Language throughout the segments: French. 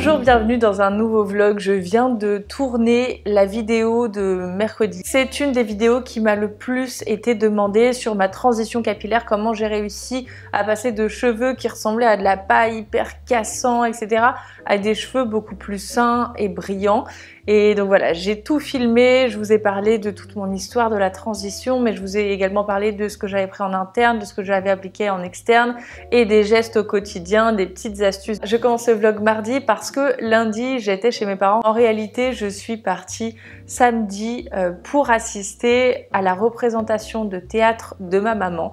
Bonjour, bienvenue dans un nouveau vlog. Je viens de tourner la vidéo de mercredi. C'est une des vidéos qui m'a le plus été demandée sur ma transition capillaire, comment j'ai réussi à passer de cheveux qui ressemblaient à de la paille hyper cassant, etc. à des cheveux beaucoup plus sains et brillants. Et donc voilà, j'ai tout filmé, je vous ai parlé de toute mon histoire de la transition, mais je vous ai également parlé de ce que j'avais pris en interne, de ce que j'avais appliqué en externe et des gestes au quotidien, des petites astuces. Je commence ce vlog mardi parce que lundi, j'étais chez mes parents. En réalité, je suis partie samedi pour assister à la représentation de théâtre de ma maman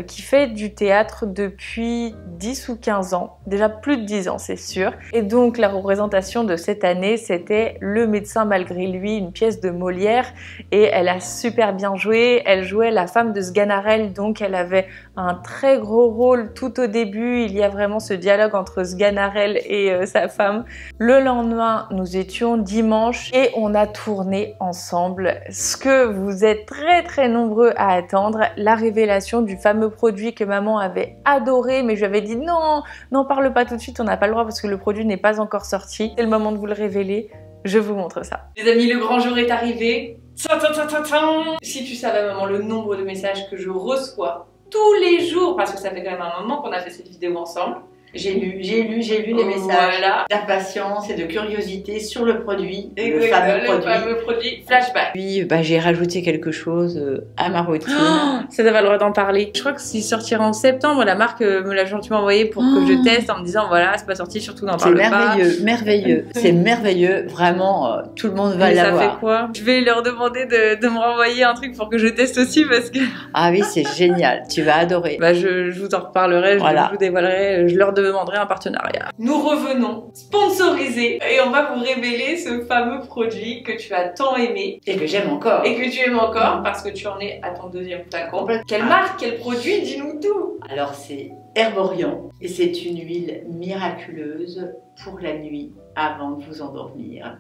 qui fait du théâtre depuis 10 ou 15 ans, déjà plus de 10 ans c'est sûr. Et donc la représentation de cette année, c'était Le médecin malgré lui, une pièce de Molière, et elle a super bien joué. Elle jouait la femme de Sganarelle, donc elle avait un très gros rôle tout au début. Il y a vraiment ce dialogue entre Sganarelle et sa femme. Le lendemain, nous étions dimanche et on a tourné ensemble ce que vous êtes très nombreux à attendre, la révélation du fameux produit que maman avait adoré, mais je lui avais dit non, n'en parle pas tout de suite, on n'a pas le droit parce que le produit n'est pas encore sorti. C'est le moment de vous le révéler. Je vous montre ça. Les amis, le grand jour est arrivé. Si tu savais, maman, le nombre de messages que je reçois tous les jours, parce que ça fait quand même un moment qu'on a fait cette vidéo ensemble. J'ai lu les messages d'impatience et de curiosité sur le produit, le fameux produit Flashback. Puis j'ai rajouté quelque chose à ma routine. Oh, ça devait le droit d'en parler. Je crois que s'il sortira en septembre, la marque me l'a gentiment envoyé pour que je teste en me disant voilà, c'est pas sorti, surtout n'en parle pas. C'est merveilleux, c'est merveilleux, vraiment, tout le monde va l'avoir. Ça fait quoi? Je vais leur demander de me renvoyer un truc pour que je teste aussi parce que... Ah oui, c'est génial, tu vas adorer. Je vous en reparlerai, je vous dévoilerai, je leur demanderai un partenariat. Nous revenons sponsorisés et on va vous révéler ce fameux produit que tu as tant aimé. Et que j'aime encore. Et que tu aimes encore parce que tu en es à ton deuxième flacon. Quelle marque, quel produit? Dis-nous tout. Alors c'est Herborian et c'est une huile miraculeuse pour la nuit avant de vous endormir.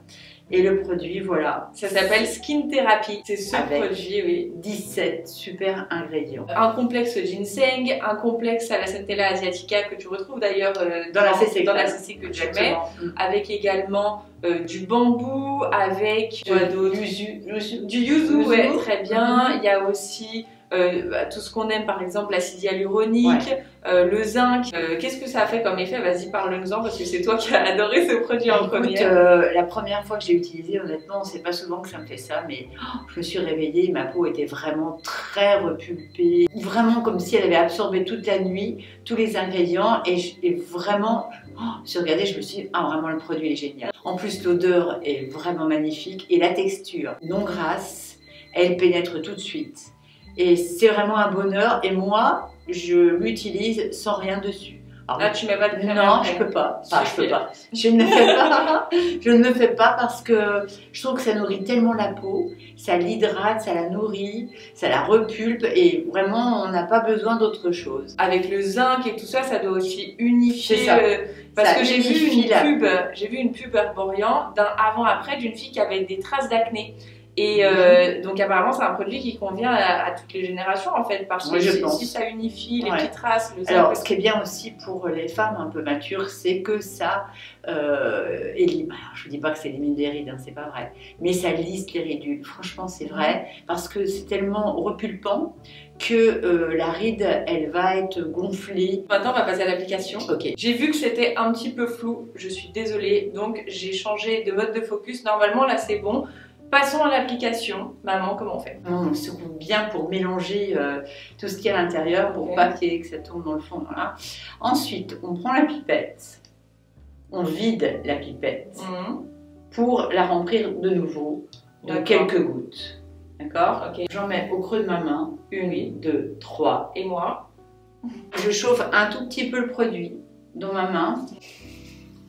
Et le produit, voilà. Ça s'appelle Skin Therapy. C'est ce produit, oui. 17 super ingrédients. Un complexe ginseng, un complexe à la Centella asiatica que tu retrouves d'ailleurs dans la CC que tu mets, avec également du bambou, avec du yuzu, ouais, très bien. Il y a aussi tout ce qu'on aime, par exemple l'acide hyaluronique, le zinc. Qu'est-ce que ça a fait comme effet? Vas-y, parle-nous-en parce que c'est toi qui as adoré ce produit en premier. La première fois que j'ai utilisé, honnêtement, c'est pas souvent que ça me fait ça, mais je me suis réveillée, ma peau était vraiment très repulpée, vraiment comme si elle avait absorbé toute la nuit tous les ingrédients et vraiment, j'ai regardé, je me suis dit, ah vraiment le produit est génial. En plus, l'odeur est vraiment magnifique et la texture non grasse, elle pénètre tout de suite. Et c'est vraiment un bonheur. Et moi, je l'utilise sans rien dessus. Alors, là, tu mets pas de crème? Non, je peux pas. Enfin, je peux pas. Je ne le fais pas. Je ne le fais pas parce que je trouve que ça nourrit tellement la peau. Ça l'hydrate, ça la nourrit, ça la repulpe. Et vraiment, on n'a pas besoin d'autre chose. Avec le zinc et tout ça, ça doit aussi unifier. Ça. Parce que j'ai vu une pub Herborian d'un avant-après d'une fille qui avait des traces d'acné. Et donc apparemment c'est un produit qui convient à toutes les générations en fait, parce que si ça unifie les petites traces, alors ce qui est bien aussi pour les femmes un peu matures, c'est que ça élimine, alors je vous dis pas que ça élimine des rides, hein, c'est pas vrai, mais ça lisse les ridules, franchement c'est vrai, parce que c'est tellement repulpant que la ride elle va être gonflée. Maintenant on va passer à l'application. Ok. J'ai vu que c'était un petit peu flou, je suis désolée, donc j'ai changé de mode de focus. Normalement là c'est bon. Passons à l'application. Maman, comment on fait? On secoue bien pour mélanger tout ce qu'il y a à l'intérieur, pour pas que ça tourne dans le fond. Voilà. Ensuite, on prend la pipette, on vide la pipette pour la remplir de nouveau de quelques gouttes. D'accord? J'en mets au creux de ma main, 1, 2, 3. Et moi? Je chauffe un tout petit peu le produit dans ma main.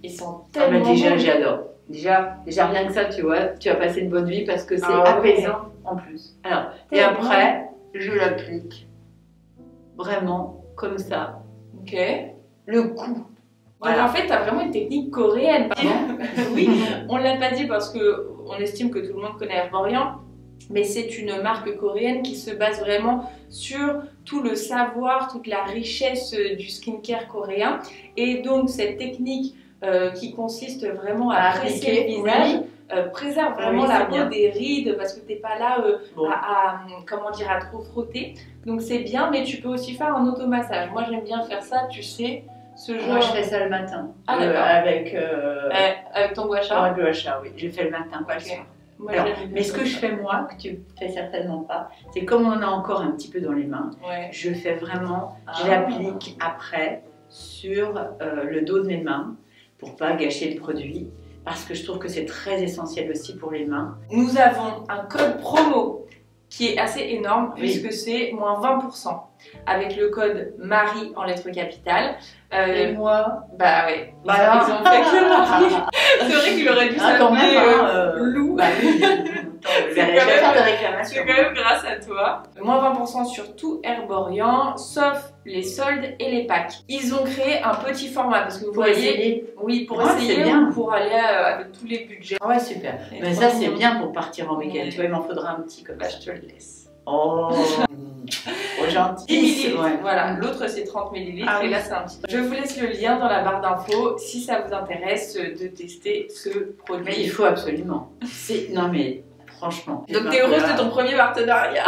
Ils sont tellement déjà, j'adore. Déjà rien que ça, tu vois, tu vas passer une bonne vie parce que c'est apaisant en plus. Alors, et après, je l'applique vraiment comme ça. Ok. Le coup. Donc en fait, tu as vraiment une technique coréenne. Oui, on l'a pas dit parce qu'on estime que tout le monde connaît Herborian, mais c'est une marque coréenne qui se base vraiment sur tout le savoir, toute la richesse du skincare coréen. Et donc cette technique qui consiste vraiment à presser le visage. Oui. Préserve vraiment Oui, la c'est peau bien. des rides parce que t'es pas là Bon. comment dire, à trop frotter. Donc c'est bien, mais tu peux aussi faire un automassage. Moi j'aime bien faire ça, tu sais, ce genre. Moi, je fais ça le matin. Ah, d'accord. Avec ton gua sha. avec le achat, oui. Je fais le matin, pas le Ok. soir. Moi, Alors, j'aime bien mais ce que ça. je fais moi, que tu fais certainement pas, c'est comme on en a encore un petit peu dans les mains, Ouais. je fais vraiment, je Ah. l'applique après sur le dos de mes mains pour pas gâcher le produit. Parce que je trouve que c'est très essentiel aussi pour les mains. Nous avons un code promo qui est assez énorme Oui. puisque c'est moins 20% avec le code Marie en lettres capitales. Et moi, Bah ouais, Voilà. ils ont fait que Marie. C'est vrai qu'il aurait dû quand même, s'appeler Lou. Bah oui, C'est je vais quand même- faire de C'est réclamation. quand même grâce à toi. Moins 20% sur tout Herborian, sauf les soldes et les packs. Ils ont créé un petit format parce que vous Pour voyez, essayer. oui, pour Ouais, essayer c'est bien. ou pour aller avec tous les budgets. Ah ouais, super. Et Mais ça, c'est franchement, bien pour partir en week-end. Ouais. Tu vois, il m'en faudra un petit comme Bah, ça. je te le laisse. Oh, gentil. 10 millilitres, Ouais. voilà. L'autre c'est 30 millilitres Ah et oui. là c'est un petit peu. Je vous laisse le lien dans la barre d'infos si ça vous intéresse de tester ce produit. Mais il faut absolument. Non mais franchement. Donc t'es heureuse de ton premier partenariat.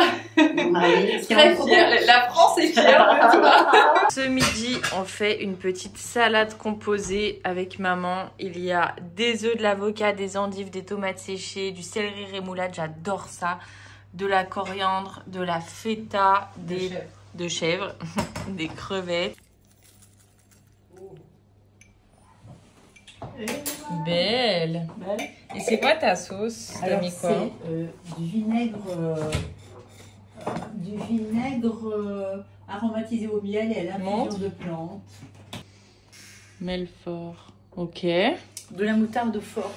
Marie, Très fière. La France est fière de toi. Ce midi, on fait une petite salade composée avec maman. Il y a des œufs, de l'avocat, des endives, des tomates séchées, du céleri rémoulade, j'adore ça. De la coriandre, de la feta, de chèvre, des crevettes. Belle. Et c'est quoi ta sauce? T'as Alors mis c'est quoi? du vinaigre aromatisé au miel et à Montre. l'infusion de plantes. Melfort. Ok. De la moutarde forte.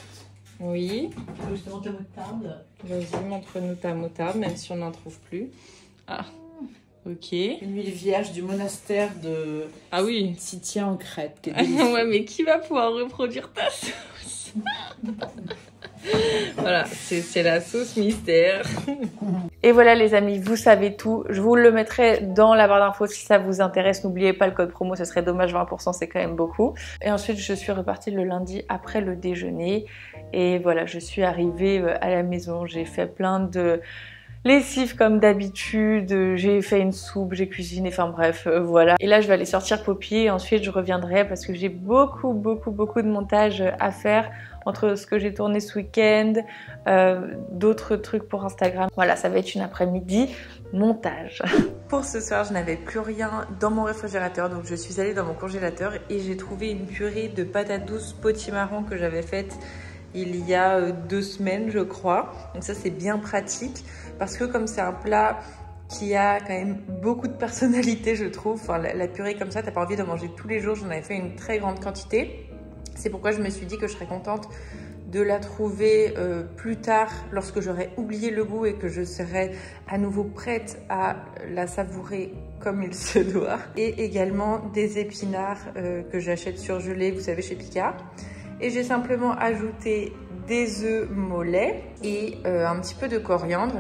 Oui. Tu veux justement ta moutarde. Vas-y, montre-nous ta moutarde, même si on n'en trouve plus. Ah. Ok. Une huile vierge du monastère de Ah oui. Sitia en Crète. Qui est délicieuse. Ouais, mais qui va pouvoir reproduire ta sauce? Voilà, c'est la sauce mystère. Et voilà les amis, vous savez tout. Je vous le mettrai dans la barre d'infos si ça vous intéresse. N'oubliez pas le code promo, ce serait dommage, 20%, c'est quand même beaucoup. Et ensuite, je suis repartie le lundi après le déjeuner. Et voilà, je suis arrivée à la maison. J'ai fait plein de lessive comme d'habitude, j'ai fait une soupe, j'ai cuisiné, enfin bref, voilà. Et là, je vais aller sortir Poppy et ensuite je reviendrai parce que j'ai beaucoup de montage à faire entre ce que j'ai tourné ce week-end, d'autres trucs pour Instagram. Voilà, ça va être une après-midi montage. Pour ce soir, je n'avais plus rien dans mon réfrigérateur, donc je suis allée dans mon congélateur et j'ai trouvé une purée de patates douces potimarron que j'avais faite il y a 2 semaines, je crois. Donc ça, c'est bien pratique parce que comme c'est un plat qui a quand même beaucoup de personnalité, je trouve. Enfin, la purée comme ça, t'as pas envie de manger tous les jours. J'en avais fait une très grande quantité. C'est pourquoi je me suis dit que je serais contente de la trouver plus tard lorsque j'aurai oublié le goût et que je serai à nouveau prête à la savourer comme il se doit. Et également des épinards que j'achète surgelés, vous savez, chez Picard. Et j'ai simplement ajouté des œufs mollets et un petit peu de coriandre.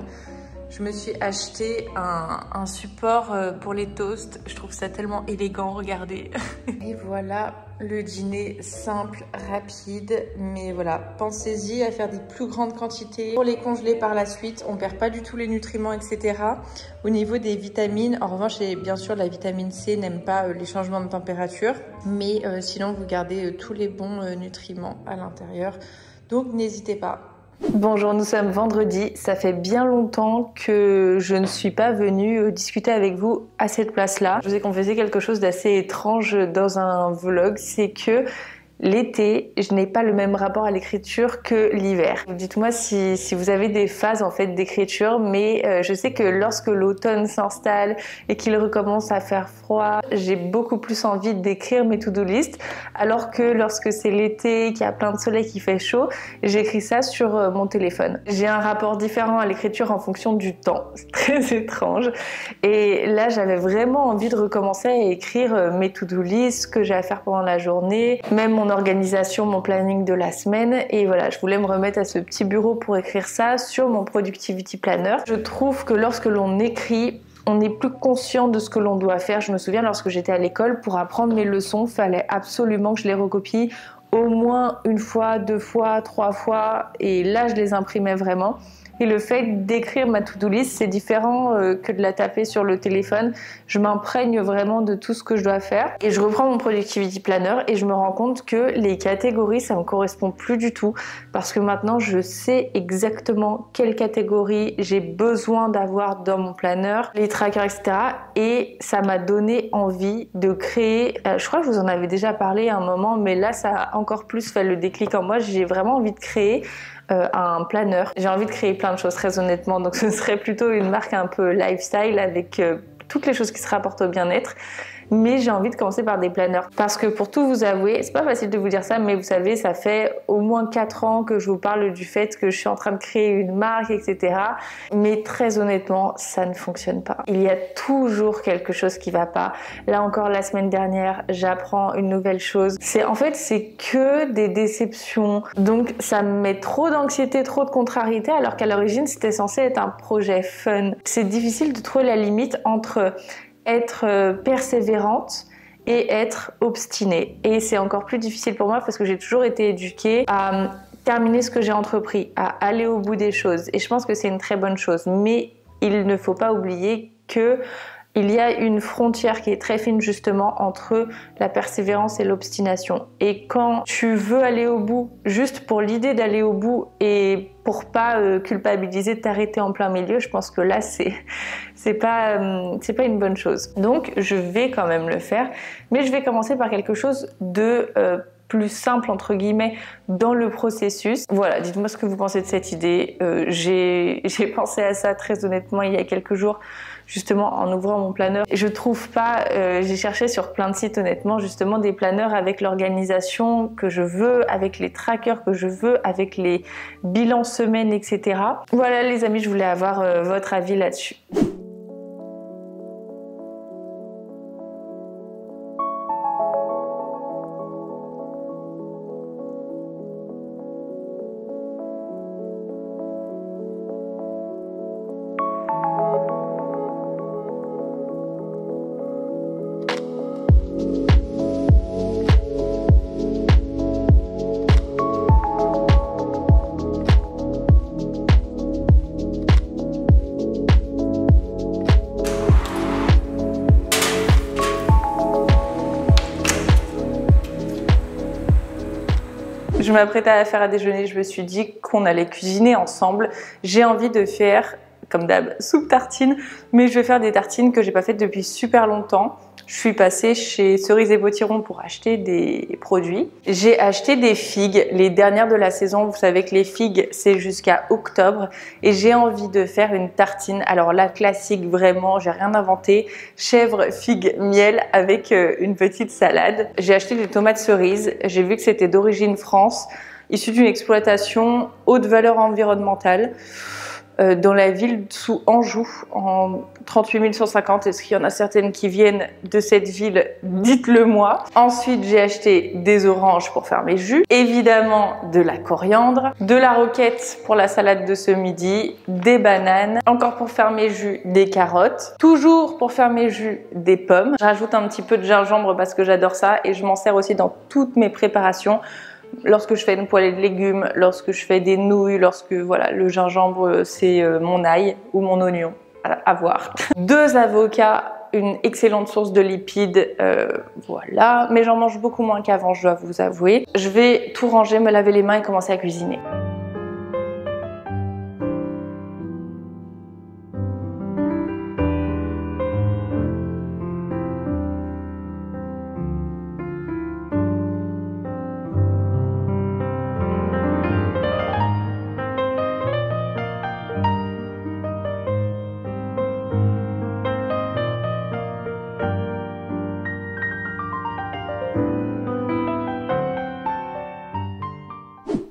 Je me suis acheté un support pour les toasts. Je trouve ça tellement élégant, regardez. Et voilà le dîner simple, rapide. Mais voilà, pensez-y à faire des plus grandes quantités pour les congeler par la suite. On perd pas du tout les nutriments, etc. Au niveau des vitamines, en revanche, et bien sûr, la vitamine C n'aime pas les changements de température. Mais sinon, vous gardez tous les bons nutriments à l'intérieur. Donc, n'hésitez pas. Bonjour, nous sommes vendredi. Ça fait bien longtemps que je ne suis pas venue discuter avec vous à cette place-là. Je vous ai confessé quelque chose d'assez étrange dans un vlog, c'est que l'été, je n'ai pas le même rapport à l'écriture que l'hiver. Dites-moi si vous avez des phases en fait d'écriture, mais je sais que lorsque l'automne s'installe et qu'il recommence à faire froid, j'ai beaucoup plus envie d'écrire mes to-do list, alors que lorsque c'est l'été, qu'il y a plein de soleil, qu'il fait chaud, j'écris ça sur mon téléphone. J'ai un rapport différent à l'écriture en fonction du temps. C'est très étrange. Et là, j'avais vraiment envie de recommencer à écrire mes to-do list, ce que j'ai à faire pendant la journée, même mon organisation, mon planning de la semaine. Et voilà, je voulais me remettre à ce petit bureau pour écrire ça sur mon Productivity Planner. Je trouve que lorsque l'on écrit, on est plus conscient de ce que l'on doit faire. Je me souviens lorsque j'étais à l'école, pour apprendre mes leçons, il fallait absolument que je les recopie au moins une fois, 2 fois, 3 fois, et là je les imprimais vraiment. Et le fait d'écrire ma to-do list, c'est différent que de la taper sur le téléphone. Je m'imprègne vraiment de tout ce que je dois faire. Et je reprends mon Productivity Planner et je me rends compte que les catégories, ça me correspond plus du tout. Parce que maintenant, je sais exactement quelle catégorie j'ai besoin d'avoir dans mon planner, les trackers, etc. Et ça m'a donné envie de créer, je crois que je vous en avais déjà parlé à un moment, mais là, ça a encore plus fait le déclic en moi. J'ai vraiment envie de créer un planner. J'ai envie de créer plein de choses, très honnêtement, donc ce serait plutôt une marque un peu lifestyle avec toutes les choses qui se rapportent au bien-être. Mais j'ai envie de commencer par des planners. Parce que pour tout vous avouer, c'est pas facile de vous dire ça, mais vous savez, ça fait au moins 4 ans que je vous parle du fait que je suis en train de créer une marque, etc. Mais très honnêtement, ça ne fonctionne pas. Il y a toujours quelque chose qui va pas. Là encore, la semaine dernière, j'apprends une nouvelle chose. En fait, c'est que des déceptions. Donc, ça me met trop d'anxiété, trop de contrariété, alors qu'à l'origine, c'était censé être un projet fun. C'est difficile de trouver la limite entre être persévérante et être obstinée. Et c'est encore plus difficile pour moi parce que j'ai toujours été éduquée à terminer ce que j'ai entrepris, à aller au bout des choses. Et je pense que c'est une très bonne chose. Mais il ne faut pas oublier que il y a une frontière qui est très fine justement entre la persévérance et l'obstination. Et quand tu veux aller au bout, juste pour l'idée d'aller au bout et pour pas culpabiliser de t'arrêter en plein milieu, je pense que là c'est pas une bonne chose. Donc je vais quand même le faire, mais je vais commencer par quelque chose de plus simple entre guillemets dans le processus. Voilà, dites-moi ce que vous pensez de cette idée. J'ai pensé à ça très honnêtement il y a quelques jours, justement en ouvrant mon planeur. Je trouve pas, j'ai cherché sur plein de sites honnêtement, justement des planners avec l'organisation que je veux, avec les trackers que je veux, avec les bilans semaines, etc. Voilà les amis, je voulais avoir votre avis là-dessus. Je m'apprêtais à faire à déjeuner, je me suis dit qu'on allait cuisiner ensemble. J'ai envie de faire, comme d'hab, soupe tartine, mais je vais faire des tartines que j'ai pas faites depuis super longtemps. Je suis passée chez Cerise et Potiron pour acheter des produits. J'ai acheté des figues, les dernières de la saison. Vous savez que les figues, c'est jusqu'à octobre. Et j'ai envie de faire une tartine. Alors la classique, vraiment, j'ai rien inventé. Chèvre, figue, miel avec une petite salade. J'ai acheté des tomates cerises. J'ai vu que c'était d'origine France, issues d'une exploitation haute valeur environnementale. Dans la ville sous Anjou, en 38 150. Est-ce qu'il y en a certaines qui viennent de cette ville? Dites-le moi. Ensuite, j'ai acheté des oranges pour faire mes jus, évidemment de la coriandre, de la roquette pour la salade de ce midi, des bananes, encore pour faire mes jus, des carottes, toujours pour faire mes jus, des pommes. Je rajoute un petit peu de gingembre parce que j'adore ça et je m'en sers aussi dans toutes mes préparations. Lorsque je fais une poêlée de légumes, lorsque je fais des nouilles, lorsque voilà, le gingembre c'est mon ail ou mon oignon, à voir. 2 avocats, une excellente source de lipides, voilà. Mais j'en mange beaucoup moins qu'avant, je dois vous avouer. Je vais tout ranger, me laver les mains et commencer à cuisiner.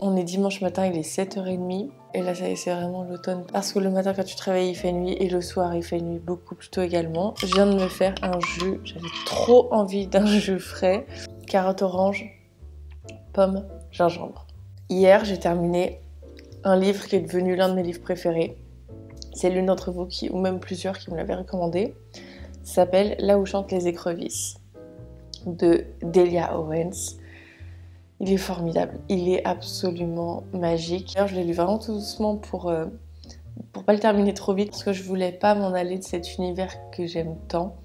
On est dimanche matin, il est 7h30 et là ça y est, c'est vraiment l'automne parce que le matin quand tu te réveilles il fait nuit et le soir il fait nuit beaucoup plus tôt également. Je viens de me faire un jus, j'avais trop envie d'un jus frais, carotte orange, pomme, gingembre. Hier j'ai terminé un livre qui est devenu l'un de mes livres préférés. C'est l'une d'entre vous ou même plusieurs qui me l'avaient recommandé. Ça s'appelle Là où chantent les écrevisses de Delia Owens. Il est formidable, il est absolument magique. D'ailleurs, je l'ai lu vraiment tout doucement pour pas le terminer trop vite, parce que je voulais pas m'en aller de cet univers que j'aime tant.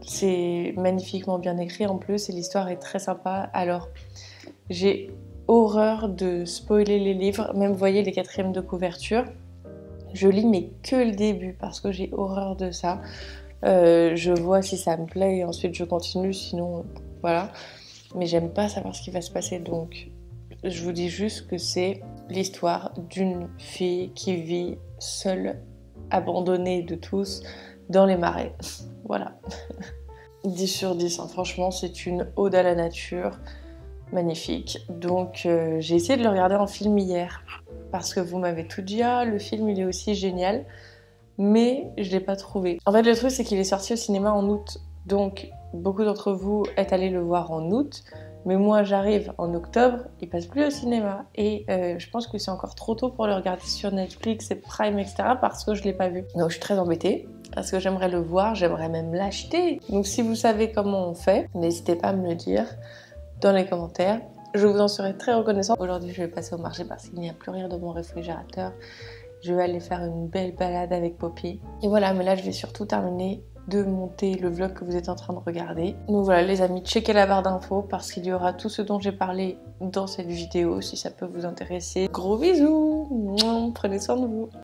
C'est magnifiquement bien écrit en plus et l'histoire est très sympa. Alors, j'ai horreur de spoiler les livres, même vous voyez les 4e de couverture. Je lis mais que le début parce que j'ai horreur de ça. Je vois si ça me plaît et ensuite je continue, sinon voilà. Mais j'aime pas savoir ce qui va se passer, donc je vous dis juste que c'est l'histoire d'une fille qui vit seule, abandonnée de tous, dans les marais. Voilà. 10 sur 10, hein. Franchement, c'est une ode à la nature. Magnifique. Donc j'ai essayé de le regarder en film hier, parce que vous m'avez tout dit, ah, le film il est aussi génial, mais je l'ai pas trouvé. En fait, le truc c'est qu'il est sorti au cinéma en août, donc beaucoup d'entre vous êtes allés le voir en août, mais moi j'arrive en octobre, il passe plus au cinéma, et je pense que c'est encore trop tôt pour le regarder sur Netflix et Prime, etc., parce que je l'ai pas vu. Donc je suis très embêtée, parce que j'aimerais le voir, j'aimerais même l'acheter. Donc si vous savez comment on fait, n'hésitez pas à me le dire dans les commentaires. Je vous en serai très reconnaissante. Aujourd'hui, je vais passer au marché parce qu'il n'y a plus rien dans mon réfrigérateur. Je vais aller faire une belle balade avec Poppy. Et voilà, mais là, je vais surtout terminer de monter le vlog que vous êtes en train de regarder. Donc voilà, les amis, checkez la barre d'infos parce qu'il y aura tout ce dont j'ai parlé dans cette vidéo si ça peut vous intéresser. Gros bisous, prenez soin de vous.